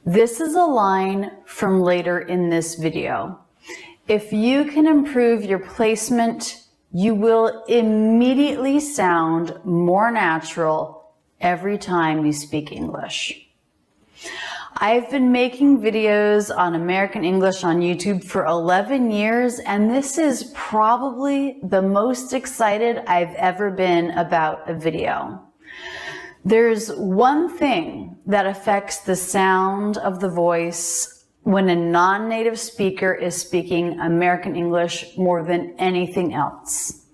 This is a line from later in this video. If you can improve your placement, you will immediately sound more natural every time you speak English. I've been making videos on American English on YouTube for 11 years, and this is probably the most excited I've ever been about a video. There's one thing that affects the sound of the voice when a non-native speaker is speaking American English more than anything else.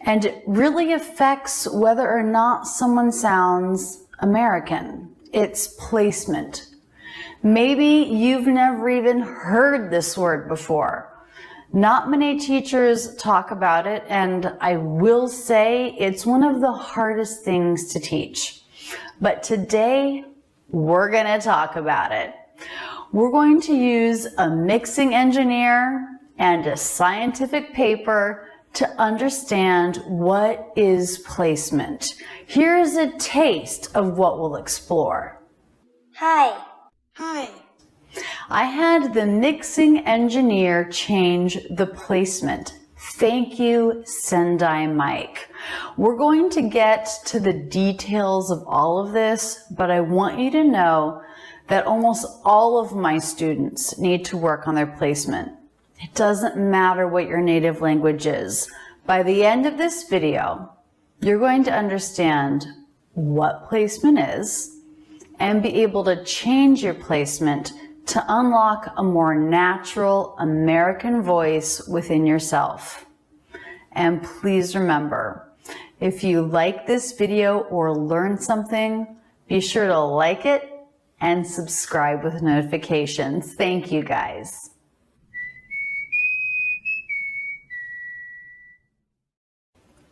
And it really affects whether or not someone sounds American. It's placement. Maybe you've never even heard this word before. Not many teachers talk about it, and I will say it's one of the hardest things to teach. But today, we're going to talk about it. We're going to use a mixing engineer and a scientific paper to understand what is placement. Here's a taste of what we'll explore. Hi. Hi. I had the mixing engineer change the placement. Thank you, Sendai Mike. We're going to get to the details of all of this, but I want you to know that almost all of my students need to work on their placement. It doesn't matter what your native language is. By the end of this video, you're going to understand what placement is and be able to change your placement to unlock a more natural American voice within yourself. And please remember, if you like this video or learn something, be sure to like it and subscribe with notifications. Thank you, guys.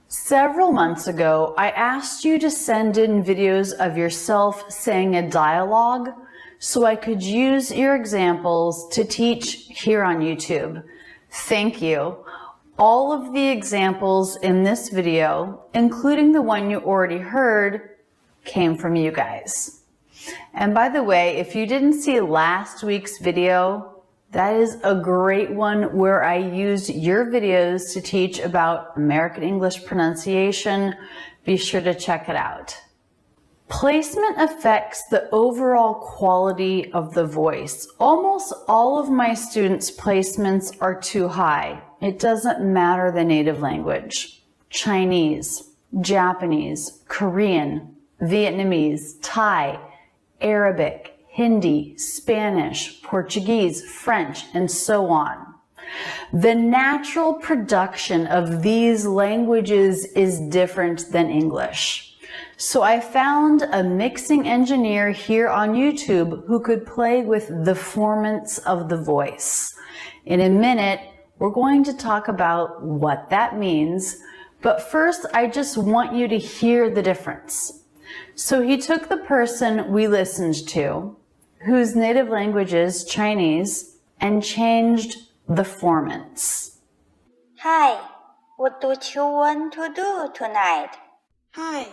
Several months ago, I asked you to send in videos of yourself saying a dialogue so I could use your examples to teach here on YouTube. Thank you. All of the examples in this video, including the one you already heard, came from you guys. And by the way, if you didn't see last week's video, that is a great one where I used your videos to teach about American English pronunciation. Be sure to check it out. Placement affects the overall quality of the voice. Almost all of my students' placements are too high. It doesn't matter the native language. Chinese, Japanese, Korean, Vietnamese, Thai, Arabic, Hindi, Spanish, Portuguese, French, and so on. The natural production of these languages is different than English. So I found a mixing engineer here on YouTube who could play with the formants of the voice. In a minute, we're going to talk about what that means, but first I just want you to hear the difference. So he took the person we listened to, whose native language is Chinese, and changed the formants. Hi. What do you want to do tonight? Hi.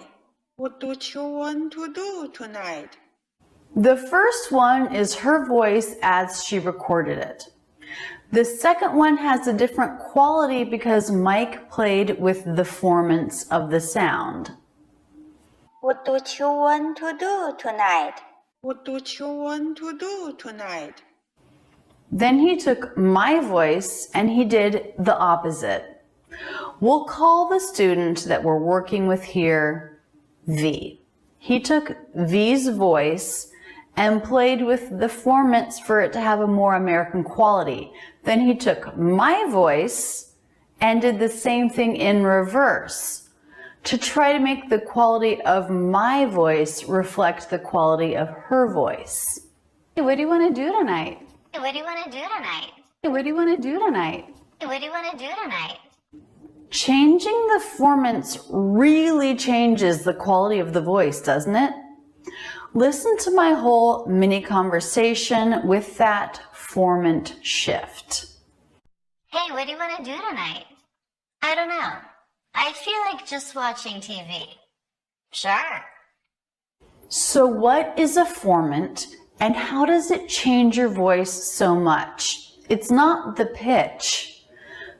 What do you want to do tonight? The first one is her voice as she recorded it. The second one has a different quality because Mike played with the formants of the sound. What do you want to do tonight? What do you want to do tonight? Then he took my voice and he did the opposite. We'll call the student that we're working with here V. He took V's voice and played with the formants for it to have a more American quality. Then he took my voice and did the same thing in reverse to try to make the quality of my voice reflect the quality of her voice. Hey, what do you want to do tonight? Hey, what do you want to do tonight? Hey, what do you want to do tonight? Hey, what do you want to do tonight? Changing the formants really changes the quality of the voice, doesn't it? Listen to my whole mini conversation with that formant shift. Hey, what do you want to do tonight? I don't know. I feel like just watching TV. Sure. So what is a formant And how does it change your voice so much? It's not the pitch.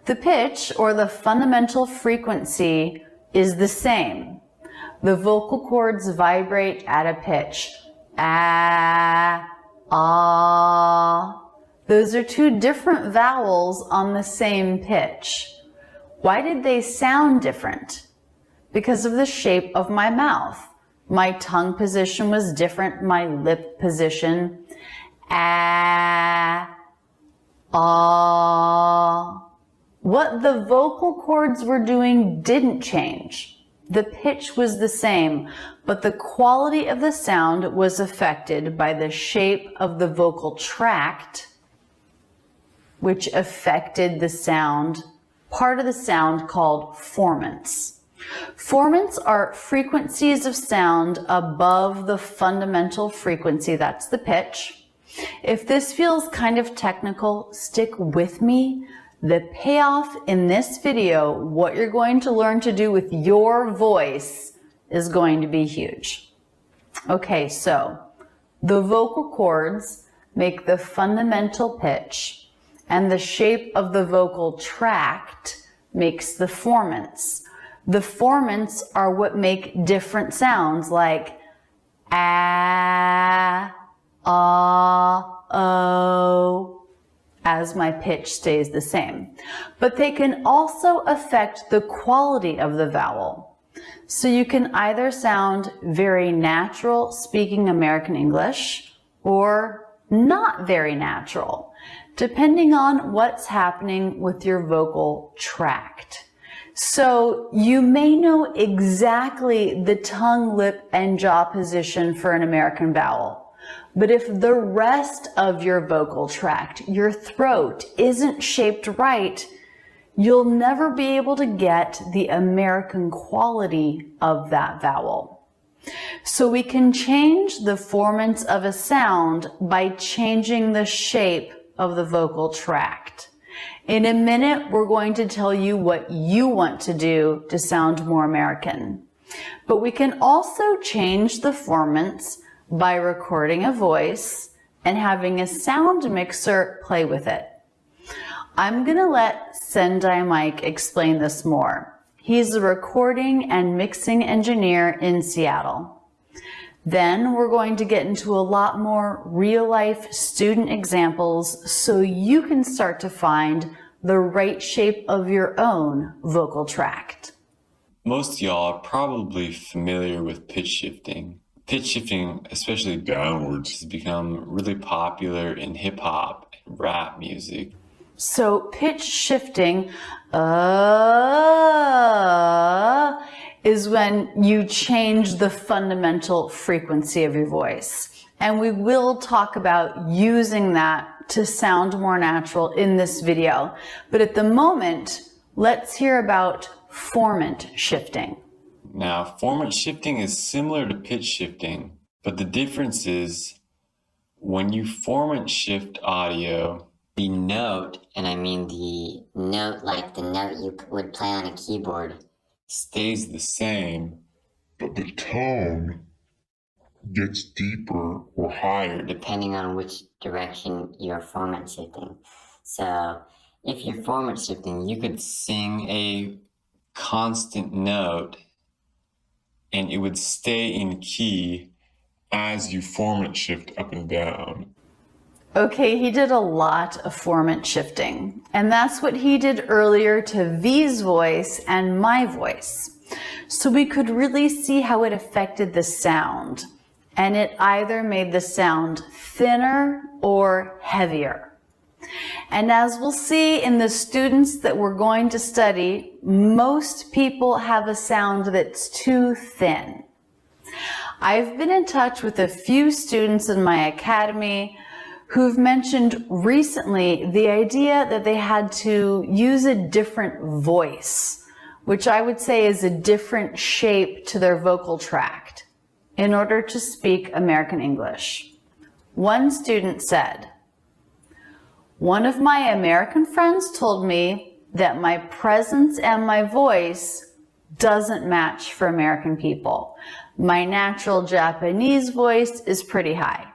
The pitch, or the fundamental frequency, is the same. The vocal cords vibrate at a pitch. Ah, ah. Those are two different vowels on the same pitch. Why did they sound different? Because of the shape of my mouth. My tongue position was different, my lip position. Ah, ah. What the vocal cords were doing didn't change. The pitch was the same, but the quality of the sound was affected by the shape of the vocal tract, which affected the sound, part of the sound called formants. Formants are frequencies of sound above the fundamental frequency, that's the pitch. If this feels kind of technical, stick with me. The payoff in this video, what you're going to learn to do with your voice, is going to be huge. Okay, so the vocal cords make the fundamental pitch, and the shape of the vocal tract makes the formants. The formants are what make different sounds like ah, ah, oh, as my pitch stays the same. But they can also affect the quality of the vowel. So you can either sound very natural speaking American English or not very natural, depending on what's happening with your vocal tract. So you may know exactly the tongue, lip, and jaw position for an American vowel. But if the rest of your vocal tract, your throat, isn't shaped right, you'll never be able to get the American quality of that vowel. So we can change the formants of a sound by changing the shape of the vocal tract. In a minute, we're going to tell you what you want to do to sound more American. But we can also change the formants by recording a voice and having a sound mixer play with it. I'm going to let Sendai Mike explain this more. He's a recording and mixing engineer in Seattle. Then we're going to get into a lot more real-life student examples so you can start to find the right shape of your own vocal tract. Most of y'all are probably familiar with pitch shifting. Pitch shifting, especially downwards, has become really popular in hip-hop and rap music. So pitch shifting is when you change the fundamental frequency of your voice. And we will talk about using that to sound more natural in this video. But at the moment, let's hear about formant shifting. Now, formant shifting is similar to pitch shifting, but the difference is when you formant shift audio, the note, and I mean the note like the note you would play on a keyboard, stays the same, but the tone gets deeper or higher depending on which direction you're formant shifting. So if you're formant shifting, you could sing a constant note and it would stay in key as you formant shift up and down. Okay, he did a lot of formant shifting, and that's what he did earlier to V's voice and my voice. So we could really see how it affected the sound, and it either made the sound thinner or heavier. And as we'll see in the students that we're going to study, most people have a sound that's too thin. I've been in touch with a few students in my academy who've mentioned recently the idea that they had to use a different voice, which I would say is a different shape to their vocal tract, in order to speak American English. One student said, "One of my American friends told me that my presence and my voice doesn't match for American people. My natural Japanese voice is pretty high."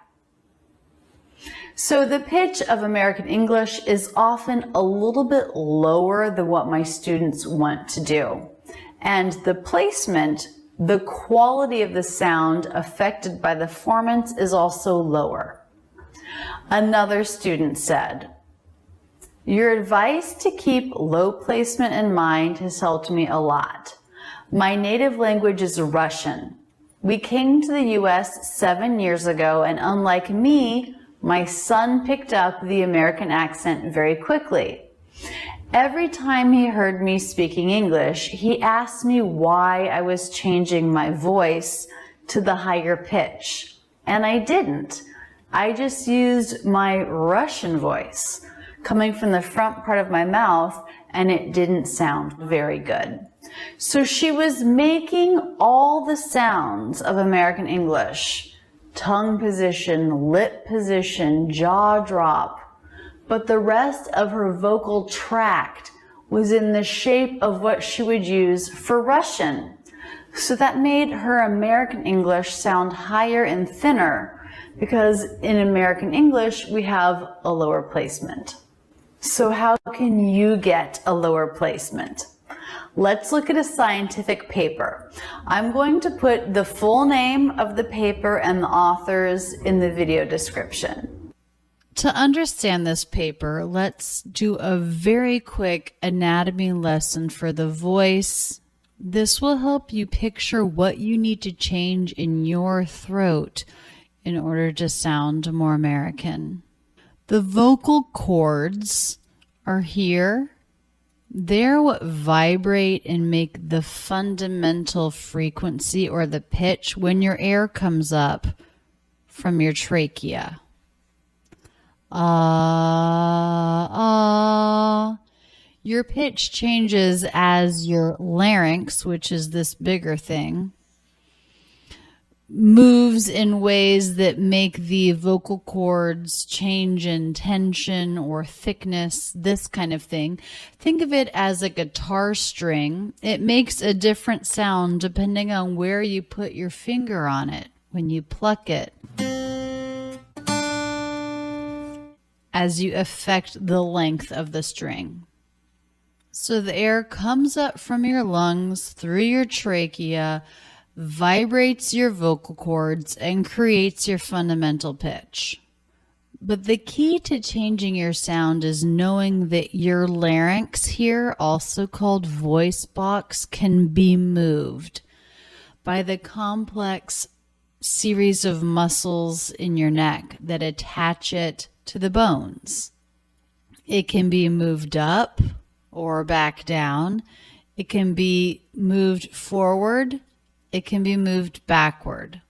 So the pitch of American English is often a little bit lower than what my students want to do. And the placement, the quality of the sound affected by the formants is also lower. Another student said, "Your advice to keep low placement in mind has helped me a lot. My native language is Russian. We came to the US 7 years ago, and unlike me, my son picked up the American accent very quickly. Every time he heard me speaking English, he asked me why I was changing my voice to the higher pitch. And I didn't. I just used my Russian voice coming from the front part of my mouth, and it didn't sound very good." So she was making all the sounds of American English, tongue position, lip position, jaw drop, but the rest of her vocal tract was in the shape of what she would use for Russian. So that made her American English sound higher and thinner, because in American English we have a lower placement. So how can you get a lower placement? Let's look at a scientific paper. I'm going to put the full name of the paper and the authors in the video description. To understand this paper, let's do a very quick anatomy lesson for the voice. This will help you picture what you need to change in your throat in order to sound more American. The vocal cords are here. They're what vibrate and make the fundamental frequency or the pitch when your air comes up from your trachea. Your pitch changes as your larynx, which is this bigger thing, moves in ways that make the vocal cords change in tension or thickness, this kind of thing. Think of it as a guitar string. It makes a different sound depending on where you put your finger on it when you pluck it, as you affect the length of the string. So the air comes up from your lungs through your trachea, vibrates your vocal cords, and creates your fundamental pitch. But the key to changing your sound is knowing that your larynx here, also called voice box, can be moved by the complex series of muscles in your neck that attach it to the bones. It can be moved up or back down. It can be moved forward. It can be moved backward.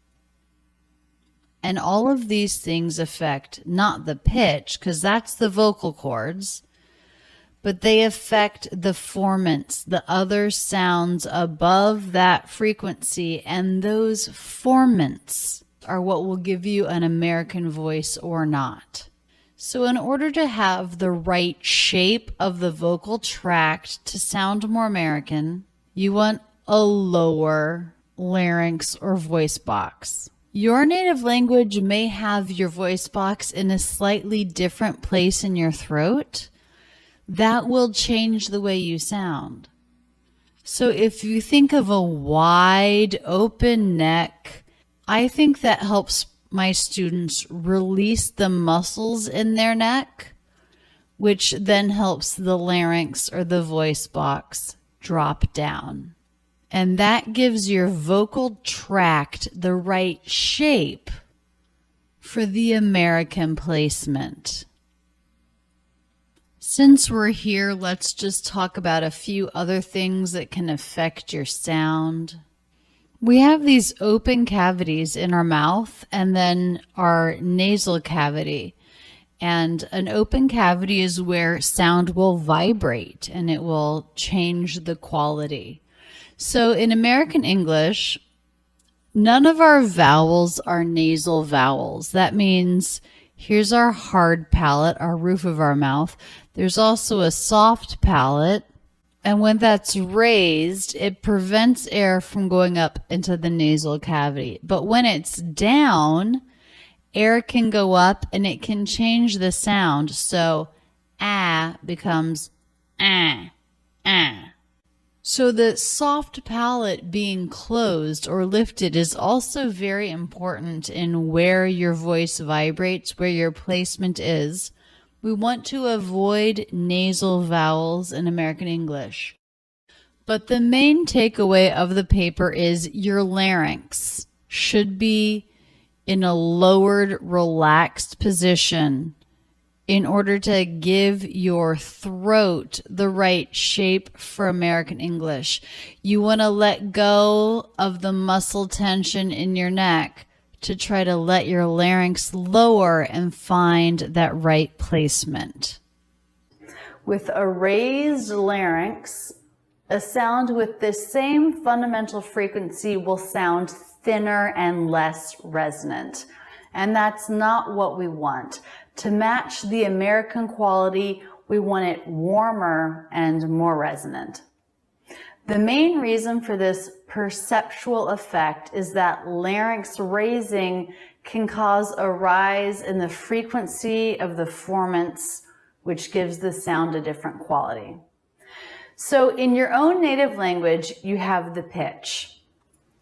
And all of these things affect not the pitch, because that's the vocal cords, but they affect the formants, the other sounds above that frequency, and those formants are what will give you an American voice or not. So in order to have the right shape of the vocal tract to sound more American, you want a lower larynx or voice box. Your native language may have your voice box in a slightly different place in your throat. That will change the way you sound. So if you think of a wide open neck, I think that helps my students release the muscles in their neck, which then helps the larynx or the voice box drop down. And that gives your vocal tract the right shape for the American placement. Since we're here, let's just talk about a few other things that can affect your sound. We have these open cavities in our mouth and then our nasal cavity. And an open cavity is where sound will vibrate and it will change the quality. So in American English, none of our vowels are nasal vowels. That means here's our hard palate, our roof of our mouth. There's also a soft palate. And when that's raised, it prevents air from going up into the nasal cavity. But when it's down, air can go up and it can change the sound. So ah becomes ah, ah. So the soft palate being closed or lifted is also very important in where your voice vibrates, where your placement is. We want to avoid nasal vowels in American English. But the main takeaway of the paper is your larynx should be in a lowered, relaxed position in order to give your throat the right shape for American English. You want to let go of the muscle tension in your neck to try to let your larynx lower and find that right placement. With a raised larynx, a sound with this same fundamental frequency will sound thinner and less resonant. And that's not what we want. To match the American quality, we want it warmer and more resonant. The main reason for this perceptual effect is that larynx raising can cause a rise in the frequency of the formants, which gives the sound a different quality. So in your own native language, you have the pitch,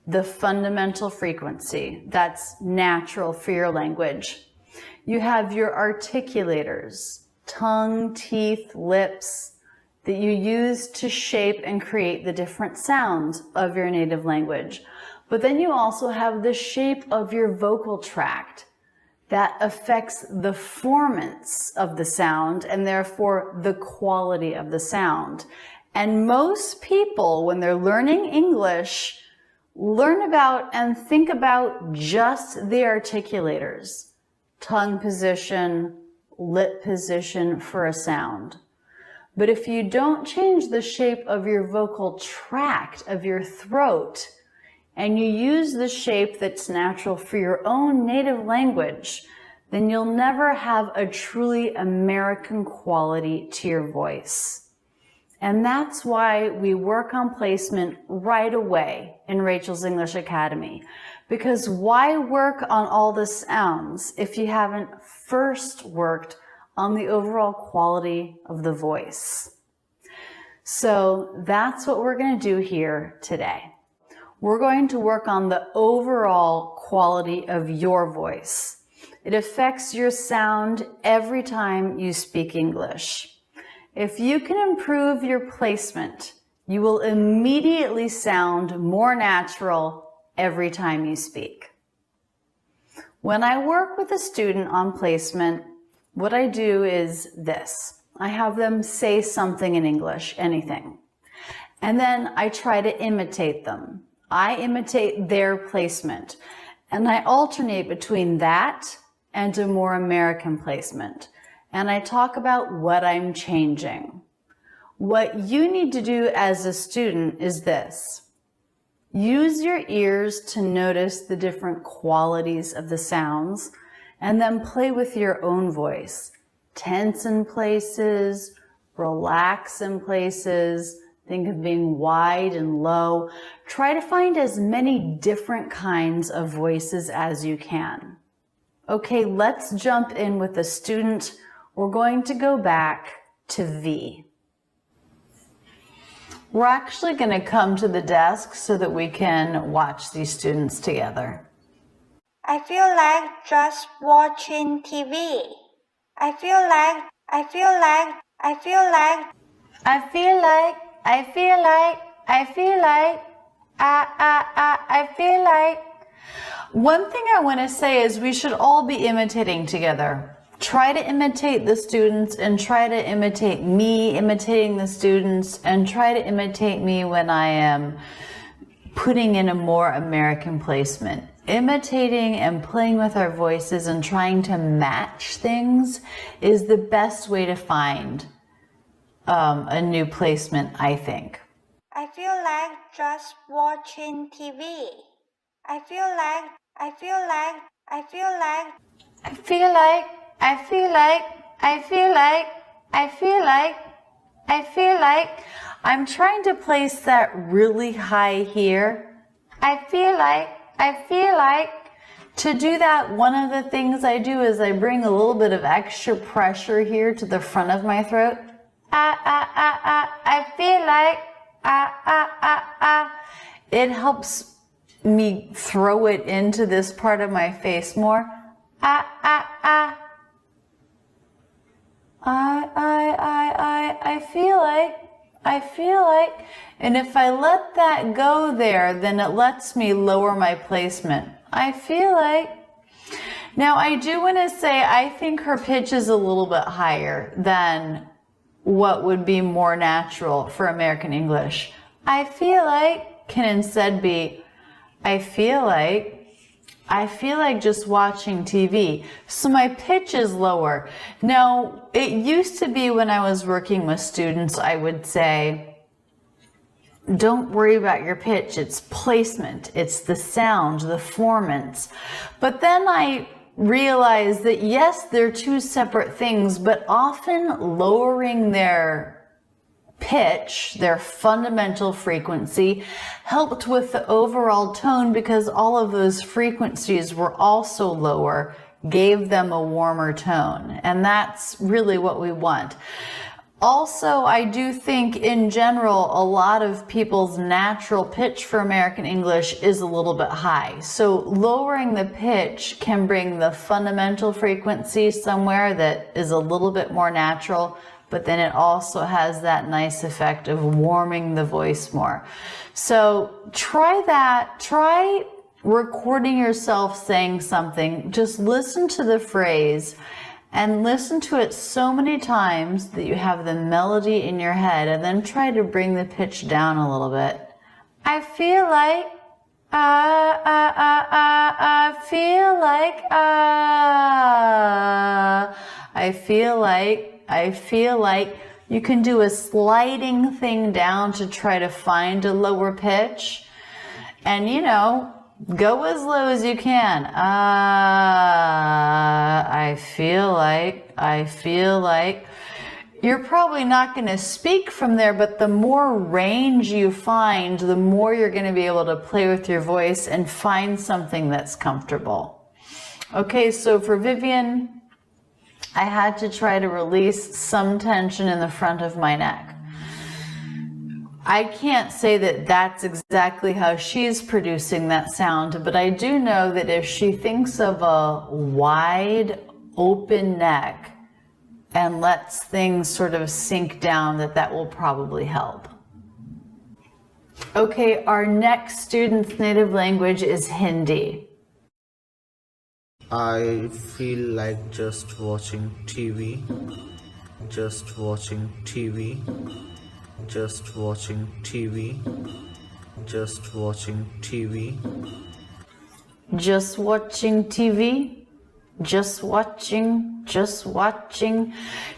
the fundamental frequency that's natural for your language. You have your articulators, tongue, teeth, lips, that you use to shape and create the different sounds of your native language. But then you also have the shape of your vocal tract that affects the formants of the sound and therefore the quality of the sound. And most people, when they're learning English, learn about and think about just the articulators. Tongue position, lip position for a sound. But if you don't change the shape of your vocal tract, of your throat, and you use the shape that's natural for your own native language, then you'll never have a truly American quality to your voice. And that's why we work on placement right away in Rachel's English Academy. Because why work on all the sounds if you haven't first worked on the overall quality of the voice? So that's what we're going to do here today. We're going to work on the overall quality of your voice. It affects your sound every time you speak English. If you can improve your placement, you will immediately sound more natural every time you speak. When I work with a student on placement, what I do is this. I have them say something in English, anything. And then I try to imitate them. I imitate their placement. And I alternate between that and a more American placement. And I talk about what I'm changing. What you need to do as a student is this. Use your ears to notice the different qualities of the sounds and then play with your own voice. Tense in places, relax in places, think of being wide and low. Try to find as many different kinds of voices as you can. Okay, let's jump in with the student. We're going to go back to V. We're actually going to come to the desk so that we can watch these students together. I feel like just watching TV. I feel like One thing I want to say is we should all be imitating together. Try to imitate the students and try to imitate me imitating the students and try to imitate me when I am putting in a more American placement. Imitating and playing with our voices and trying to match things is the best way to find a new placement, I think. I feel like just watching TV. I feel like I'm trying to place that really high here. I feel like To do that, one of the things I do is I bring a little bit of extra pressure here to the front of my throat. I feel like, It helps me throw it into this part of my face more. I feel like, and if I let that go there, then it lets me lower my placement. I feel like. Now I do want to say, I think her pitch is a little bit higher than what would be more natural for American English. I feel like can instead be, I feel like just watching TV. So my pitch is lower. Now, it used to be when I was working with students, I would say, don't worry about your pitch. It's placement. It's the sound, the formants. But then I realized that yes, they're two separate things, but often lowering their pitch, their fundamental frequency, helped with the overall tone because all of those frequencies were also lower, gave them a warmer tone. And that's really what we want. Also, I do think in general, a lot of people's natural pitch for American English is a little bit high. So lowering the pitch can bring the fundamental frequency somewhere that is a little bit more natural, but then it also has that nice effect of warming the voice more. So try that. Try recording yourself saying something. Just listen to the phrase and listen to it so many times that you have the melody in your head, and then try to bring the pitch down a little bit. I feel like, I feel like, I feel like, I feel like. You can do a sliding thing down to try to find a lower pitch. And you know, go as low as you can. I feel like. You're probably not going to speak from there, but the more range you find, the more you're going to be able to play with your voice and find something that's comfortable. Okay, so for Vivian, I had to try to release some tension in the front of my neck. I can't say that that's exactly how she's producing that sound, but I do know that if she thinks of a wide open neck and lets things sort of sink down, that will probably help. Okay, our next student's native language is Hindi. I feel like just watching TV, just watching TV, just watching TV, just watching TV, just watching TV, just watching.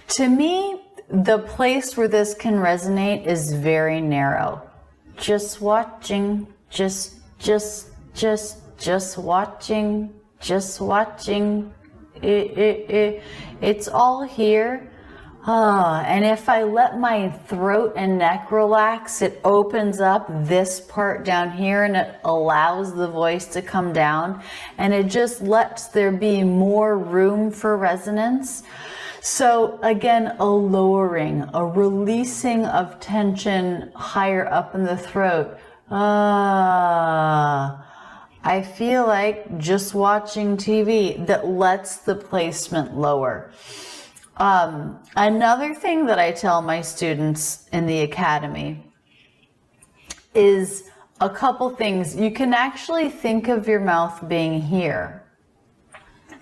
To me, the place where this can resonate is very narrow. Just watching, just watching. Just watching, it's all here. And if I let my throat and neck relax, it opens up this part down here and it allows the voice to come down, and it just lets there be more room for resonance. So again, a lowering, a releasing of tension higher up in the throat. I feel like just watching TV, that lets the placement lower. Another thing that I tell my students in the academy is a couple things. You can actually think of your mouth being here.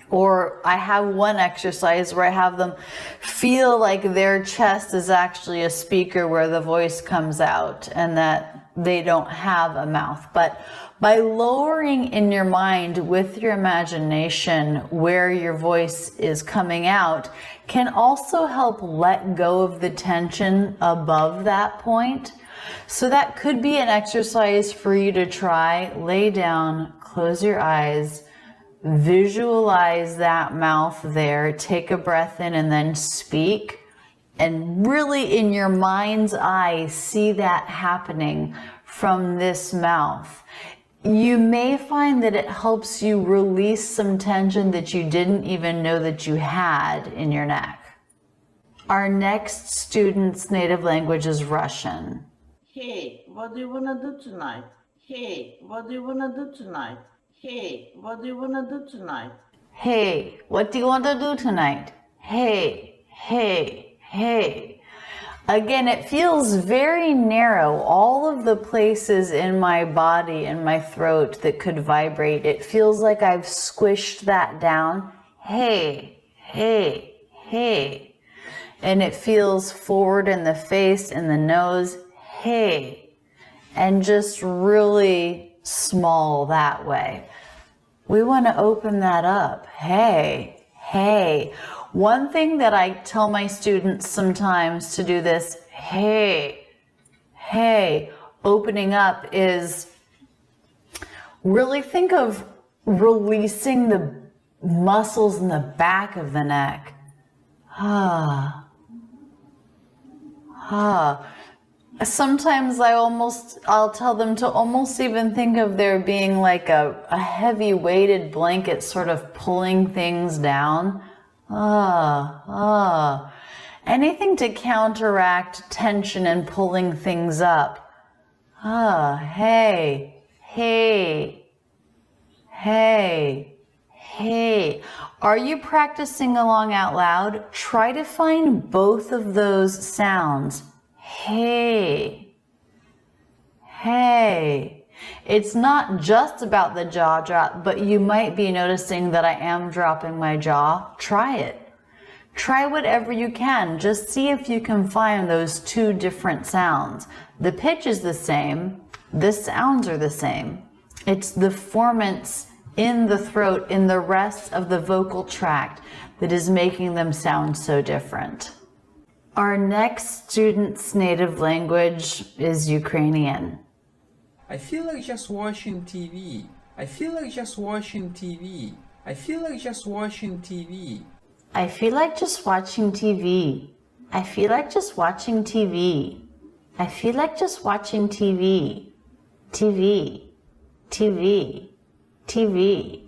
Or I have one exercise where I have them feel like their chest is actually a speaker where the voice comes out and that they don't have a mouth. But by lowering in your mind with your imagination where your voice is coming out can also help let go of the tension above that point. So that could be an exercise for you to try. Lay down, close your eyes, visualize that mouth there, take a breath in and then speak. And really in your mind's eye, see that happening from this mouth. you may find that it helps you release some tension that you didn't even know that you had in your neck. Our next student's native language is Russian. Hey, what do you wanna do tonight? Hey, what do you wanna do tonight? Hey, what do you wanna do tonight? Hey, what do you want to do tonight? Hey, hey, hey. Again, it feels very narrow. All of the places in my body and my throat that could vibrate, it feels like I've squished that down. Hey, hey, hey. And it feels forward in the face and the nose. Hey. And just really small that way. We want to open that up. Hey, hey. One thing that I tell my students sometimes to do this, hey, hey, opening up, is really think of releasing the muscles in the back of the neck. Ah, ah. Sometimes I'll tell them to almost even think of there being like a heavy weighted blanket sort of pulling things down. Anything to counteract tension and pulling things up. Hey, hey, hey, hey. Are you practicing along out loud? Try to find both of those sounds. Hey, hey. It's not just about the jaw drop, but you might be noticing that I am dropping my jaw. Try it. Try whatever you can. Just see if you can find those two different sounds. The pitch is the same. The sounds are the same. It's the formants in the throat, in the rest of the vocal tract, that is making them sound so different. Our next student's native language is Ukrainian. I feel like just watching TV. I feel like just watching TV. I feel like just watching TV. I feel like just watching TV. I feel like just watching TV. I feel like just watching TV. TV. TV. TV.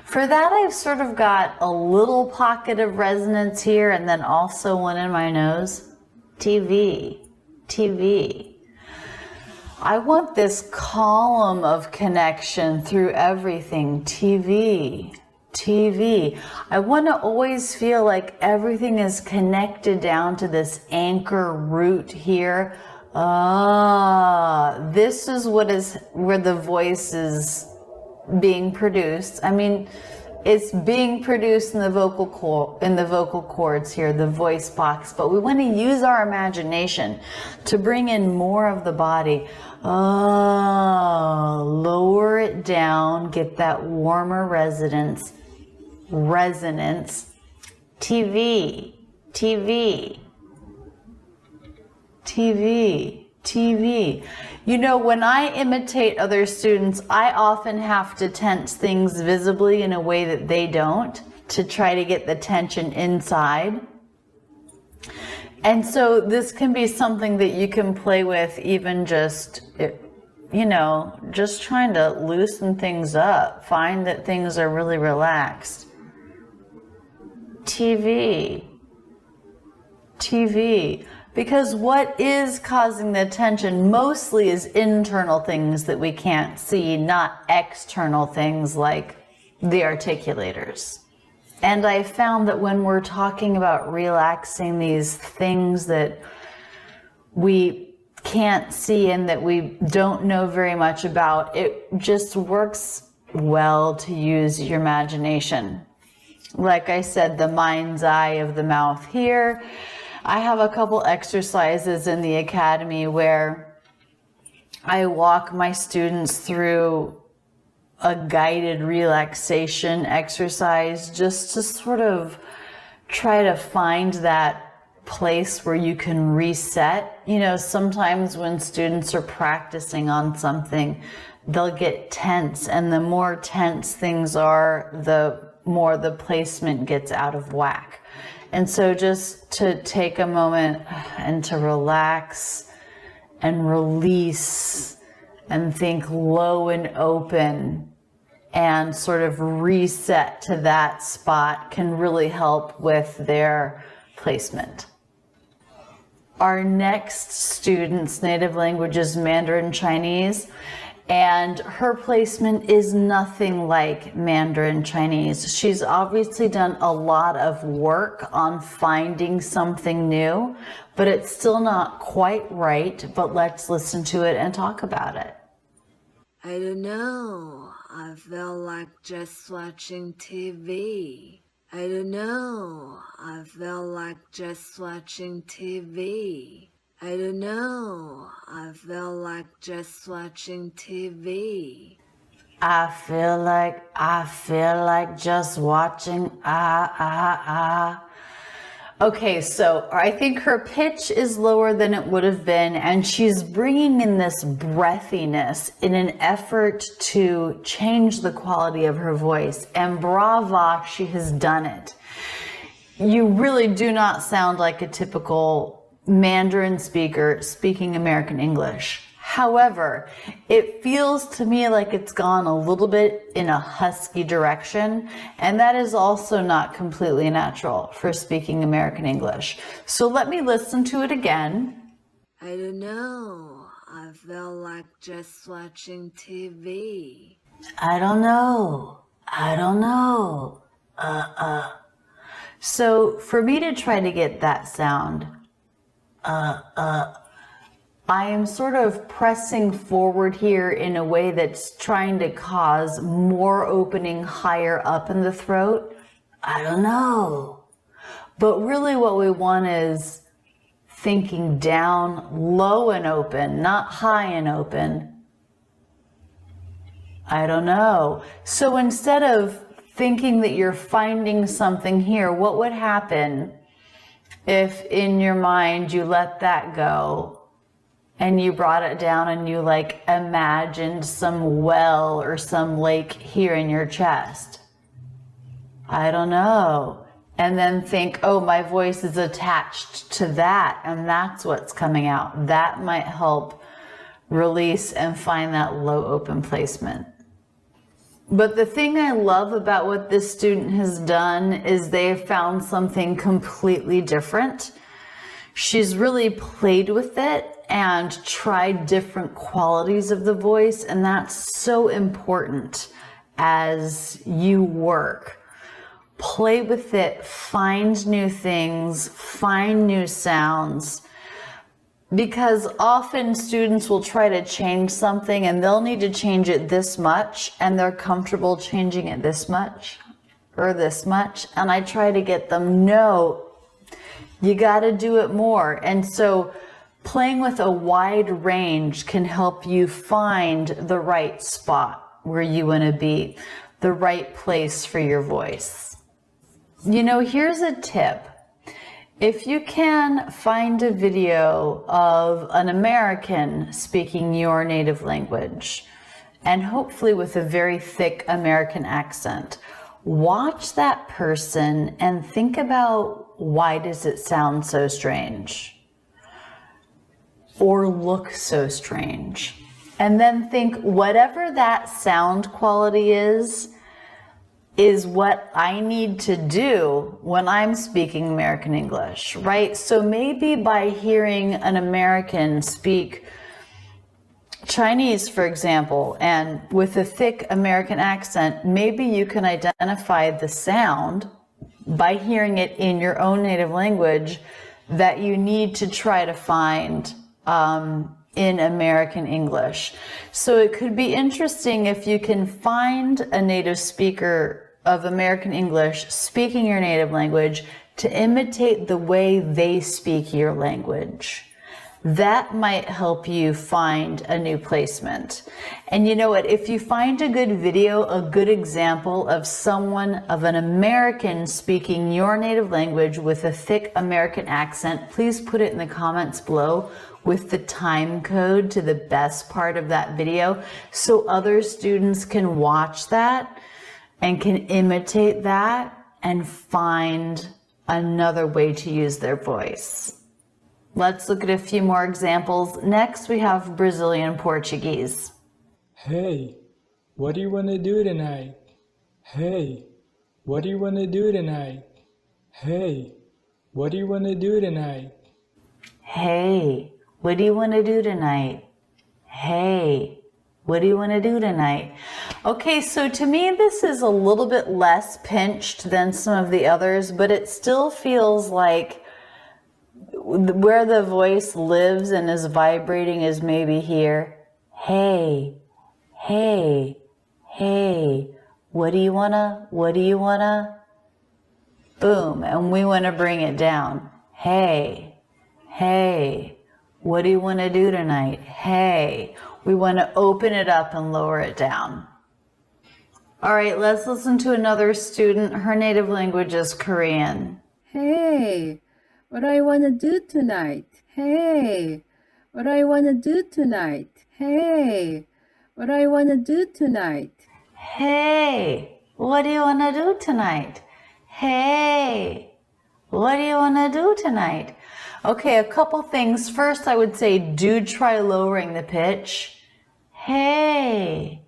For that, I've sort of got a little pocket of resonance here and then also one in my nose. TV. TV. I want this column of connection through everything. TV, TV. I want to always feel like everything is connected down to this anchor root here. This is where the voice is being produced. I mean, it's being produced in the vocal cords here, the voice box, but we want to use our imagination to bring in more of the body. Lower it down, get that warmer resonance. TV, TV, TV, TV. You know, when I imitate other students, I often have to tense things visibly in a way that they don't, to try to get the tension inside. And so this can be something that you can play with, even just, you know, just trying to loosen things up. Find that things are really relaxed. TV. TV. Because what is causing the tension mostly is internal things that we can't see, not external things like the articulators. And I found that when we're talking about relaxing these things that we can't see and that we don't know very much about, it just works well to use your imagination. Like I said, the mind's eye of the mouth here. I have a couple exercises in the academy where I walk my students through a guided relaxation exercise just to sort of try to find that place where you can reset. You know, sometimes when students are practicing on something, they'll get tense, and the more tense things are, the more the placement gets out of whack. And so just to take a moment and to relax and release and think low and open and sort of reset to that spot can really help with their placement. Our next student's native language is Mandarin Chinese, and her placement is nothing like Mandarin Chinese. She's obviously done a lot of work on finding something new, but it's still not quite right. But let's listen to it and talk about it. I don't know. I feel like just watching TV. I don't know. I feel like just watching TV. I don't know. I feel like just watching TV. I feel like just watching Okay, so I think her pitch is lower than it would have been, and she's bringing in this breathiness in an effort to change the quality of her voice. And brava, she has done it. You really do not sound like a typical Mandarin speaker speaking American English. However, it feels to me like it's gone a little bit in a husky direction, and that is also not completely natural for speaking American English. So let me listen to it again. I don't know. I feel like just watching TV. I don't know. So for me to try to get that sound, I am sort of pressing forward here in a way that's trying to cause more opening higher up in the throat. I don't know. But really what we want is thinking down, low and open, not high and open. I don't know. So instead of thinking that you're finding something here, what would happen if in your mind you let that go and you brought it down and you like imagined some well or some lake here in your chest? I don't know. And then think, oh, my voice is attached to that and that's what's coming out. That might help release and find that low open placement. But the thing I love about what this student has done is they've found something completely different. She's really played with it and tried different qualities of the voice, and that's so important as you work. Play with it, find new things, find new sounds. Because often students will try to change something and they'll need to change it this much and they're comfortable changing it this much or this much. And I try to get them, no, you got to do it more. And so playing with a wide range can help you find the right spot where you want to be, the right place for your voice. You know, here's a tip. If you can find a video of an American speaking your native language, and hopefully with a very thick American accent, watch that person and think about, why does it sound so strange? Or look so strange? And then think, whatever that sound quality is what I need to do when I'm speaking American English, right? So maybe by hearing an American speak Chinese, for example, and with a thick American accent, maybe you can identify the sound by hearing it in your own native language that you need to try to find in American English. So it could be interesting if you can find a native speaker of American English speaking your native language to imitate the way they speak your language. That might help you find a new placement. And you know what, if you find a good video, a good example of someone, of an American speaking your native language with a thick American accent, please put it in the comments below with the time code to the best part of that video so other students can watch that and can imitate that and find another way to use their voice. Let's look at a few more examples. Next, we have Brazilian Portuguese. Hey, what do you want to do tonight? Hey, what do you want to do tonight? Hey, what do you want to do tonight? Hey, what do you want to do tonight? Hey, what do you want to do tonight? Okay, so to me, this is a little bit less pinched than some of the others, but it still feels like where the voice lives and is vibrating is maybe here. Hey, hey, hey, what do you wanna, boom, and we wanna bring it down. Hey, hey, what do you wanna do tonight? Hey, we wanna open it up and lower it down. All right, let's listen to another student. Her native language is Korean. Hey, what I wanna do tonight? Hey, what I wanna do tonight? Hey, what I wanna do tonight? Hey, what do you wanna do tonight? Hey, what do you wanna do tonight? Okay, a couple things. First, I would say do try lowering the pitch. Hey,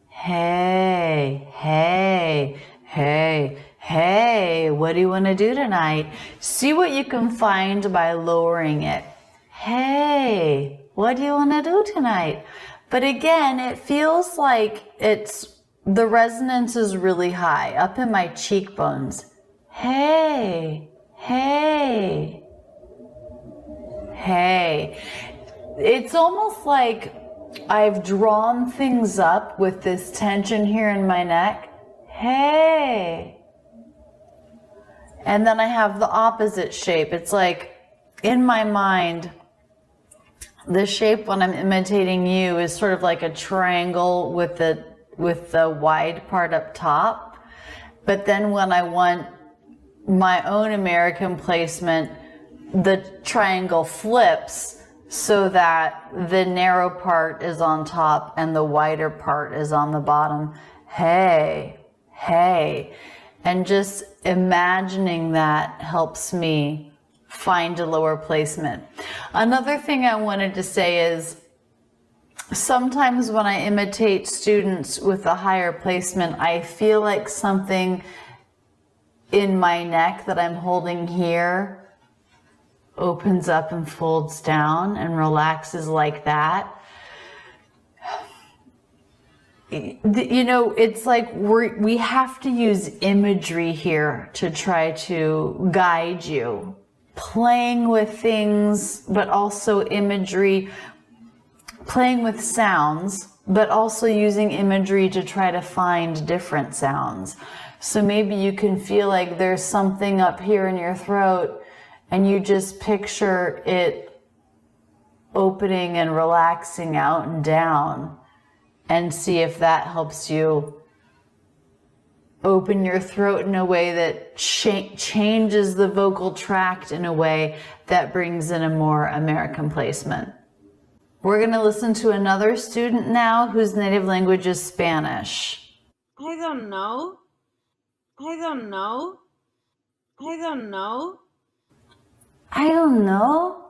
hey, hey, hey, hey, what do you want to do tonight? See what you can find by lowering it. Hey, what do you want to do tonight? But again, it feels like the resonance is really high, up in my cheekbones. Hey, hey, hey. It's almost like I've drawn things up with this tension here in my neck. Hey. And then I have the opposite shape. It's like in my mind, the shape when I'm imitating you is sort of like a triangle with the wide part up top. But then when I want my own American placement, the triangle flips so that the narrow part is on top and the wider part is on the bottom. Hey, hey. And just imagining that helps me find a lower placement. Another thing I wanted to say is sometimes when I imitate students with a higher placement, I feel like something in my neck that I'm holding here opens up and folds down and relaxes like that. You know, it's like we have to use imagery here to try to guide you. Playing with things, but also imagery, playing with sounds, but also using imagery to try to find different sounds. So maybe you can feel like there's something up here in your throat and you just picture it opening and relaxing out and down, and see if that helps you open your throat in a way that changes the vocal tract in a way that brings in a more American placement. We're going to listen to another student now whose native language is Spanish. I don't know. I don't know. I don't know. I don't know.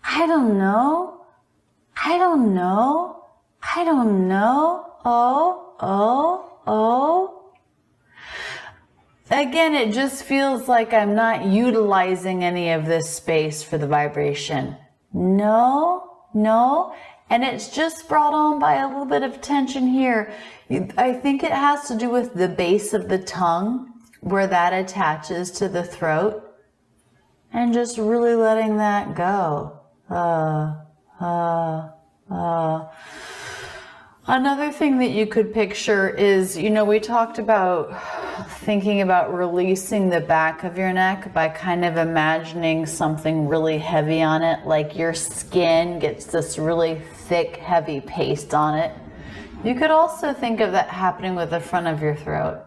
I don't know. I don't know. I don't know. Oh. Again, it just feels like I'm not utilizing any of this space for the vibration. No. And it's just brought on by a little bit of tension here. I think it has to do with the base of the tongue, where that attaches to the throat. And just really letting that go. Another thing that you could picture is, you know, we talked about thinking about releasing the back of your neck by kind of imagining something really heavy on it, like your skin gets this really thick, heavy paste on it. You could also think of that happening with the front of your throat.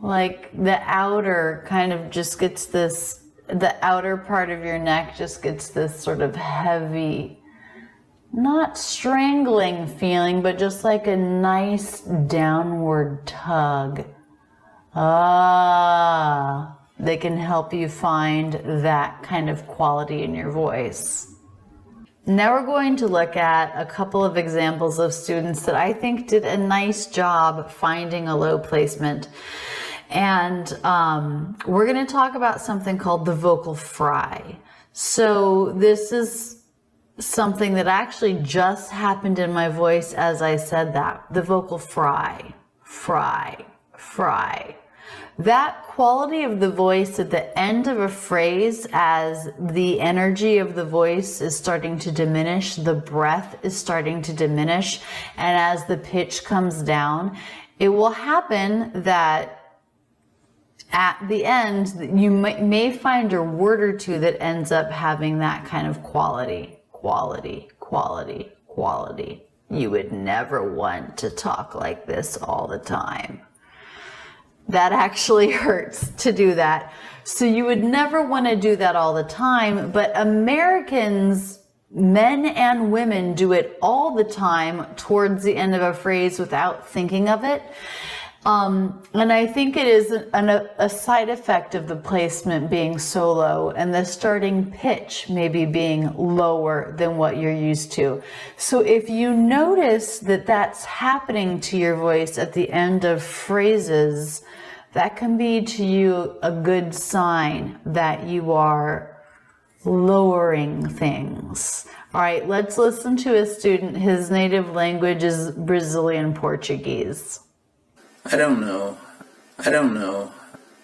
Like the outer kind of just gets this, the outer part of your neck just gets this sort of heavy, not strangling feeling, but just like a nice downward tug. They can help you find that kind of quality in your voice. Now we're going to look at a couple of examples of students that I think did a nice job finding a low placement. And we're going to talk about something called the vocal fry. So this is something that actually just happened in my voice as I said that. The vocal fry, fry, fry. That quality of the voice at the end of a phrase, as the energy of the voice is starting to diminish, the breath is starting to diminish, and as the pitch comes down, it will happen that at the end, you may find a word or two that ends up having that kind of quality, quality, quality, quality. You would never want to talk like this all the time. That actually hurts to do that. So you would never want to do that all the time, but Americans, men and women, do it all the time towards the end of a phrase without thinking of it. And I think it is a side effect of the placement being so low and the starting pitch maybe being lower than what you're used to. So if you notice that that's happening to your voice at the end of phrases, that can be to you a good sign that you are lowering things. All right, let's listen to a student. His native language is Brazilian Portuguese. I don't know. I don't know.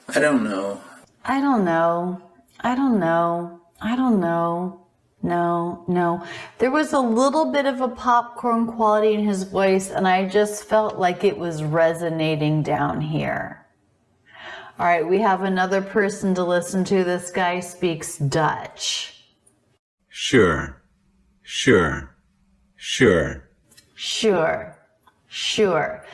I don't know. I don't know. I don't know. I don't know. No. There was a little bit of a popcorn quality in his voice, and I just felt like it was resonating down here. All right, we have another person to listen to. This guy speaks Dutch. Sure. Sure. Sure. Sure. Sure.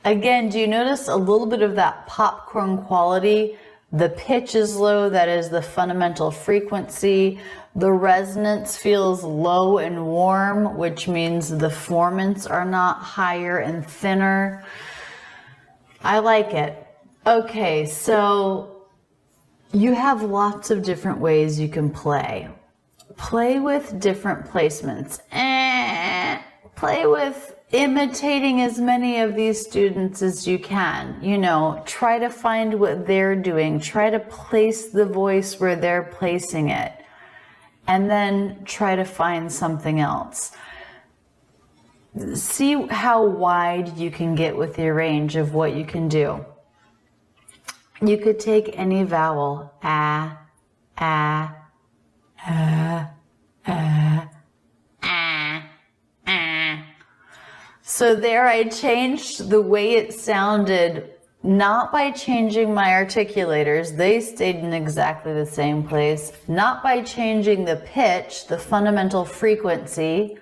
Again, do you notice a little bit of that popcorn quality? The pitch is low, that is the fundamental frequency. The resonance feels low and warm, which means the formants are not higher and thinner. I like it. Okay, so you have lots of different ways you can play. Play with different placements. Play with imitating as many of these students as you can. You know, try to find what they're doing. Try to place the voice where they're placing it. And then try to find something else. See how wide you can get with your range of what you can do. You could take any vowel. So there I changed the way it sounded, not by changing my articulators, they stayed in exactly the same place, not by changing the pitch, the fundamental frequency,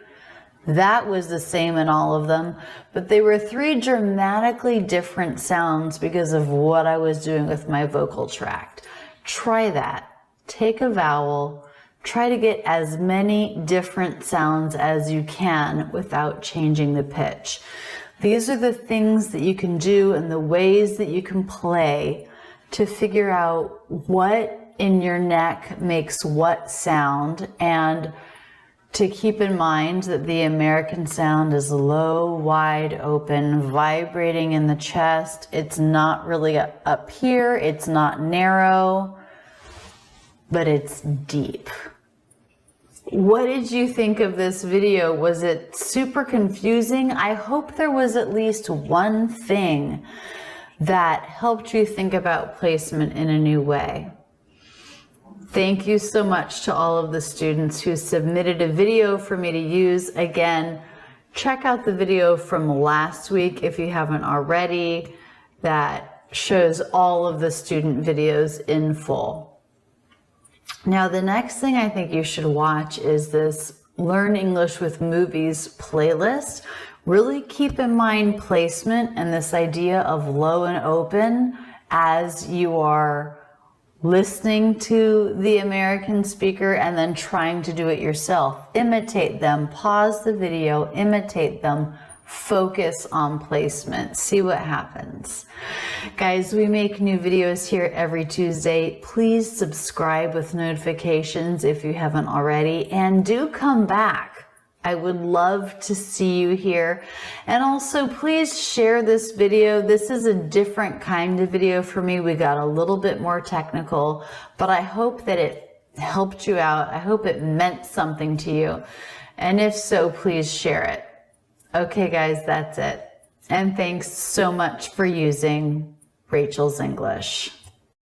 that was the same in all of them, but they were three dramatically different sounds because of what I was doing with my vocal tract. Try that. Take a vowel. Try to get as many different sounds as you can without changing the pitch. These are the things that you can do and the ways that you can play to figure out what in your neck makes what sound, and to keep in mind that the American sound is low, wide open, vibrating in the chest. It's not really up here, it's not narrow, but it's deep. What did you think of this video? Was it super confusing? I hope there was at least one thing that helped you think about placement in a new way. Thank you so much to all of the students who submitted a video for me to use. Again, check out the video from last week if you haven't already. That shows all of the student videos in full. Now, the next thing I think you should watch is this Learn English with Movies playlist. Really keep in mind placement and this idea of low and open as you are listening to the American speaker and then trying to do it yourself. Imitate them, pause the video, imitate them, focus on placement, see what happens. Guys, we make new videos here every Tuesday. Please subscribe with notifications if you haven't already, and do come back. I would love to see you here. And also please share this video. This is a different kind of video for me. We got a little bit more technical, but I hope that it helped you out. I hope it meant something to you. And if so, please share it. Okay, guys, that's it. And thanks so much for using Rachel's English.